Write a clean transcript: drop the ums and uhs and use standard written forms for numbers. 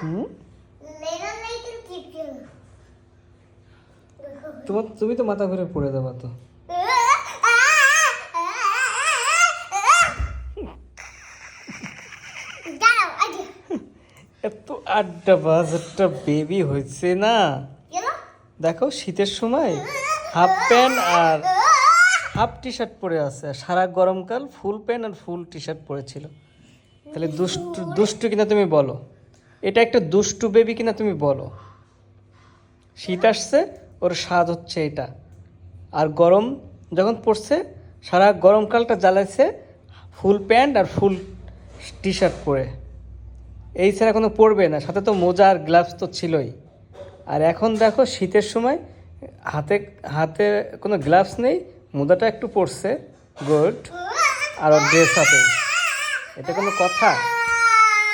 হুম, তুমি তো মাথা ঘুরে পড়ে দেবা তো। এত আড্ডাবাজ একটা বেবি হয়েছে না। দেখো শীতের সময় হাফ প্যান্ট আর হাফ টি শার্ট পরে আছে, আর সারা গরমকাল ফুল প্যান্ট আর ফুল টি শার্ট পরেছিল। তাহলে দুষ্টু দুষ্টু কিনা তুমি বলো, এটা একটা দুষ্টু বেবি কিনা তুমি বলো। শীত আসছে, ওর স্বাদ হচ্ছে এটা। আর গরম যখন পড়ছে, সারা গরমকালটা জ্বালাইছে ফুল প্যান্ট আর ফুল টি শার্ট পরে। এই ছাড়া কোনো পরবে না, সাথে তো মোজা আর গ্লাভস তো ছিলই। আর এখন দেখো শীতের সময় হাতে হাতে কোনো গ্লাভস নেই, মোজাটা একটু পরছে, গুড। আর ওর ড্রেস হাতে, এটা কোনো কথা?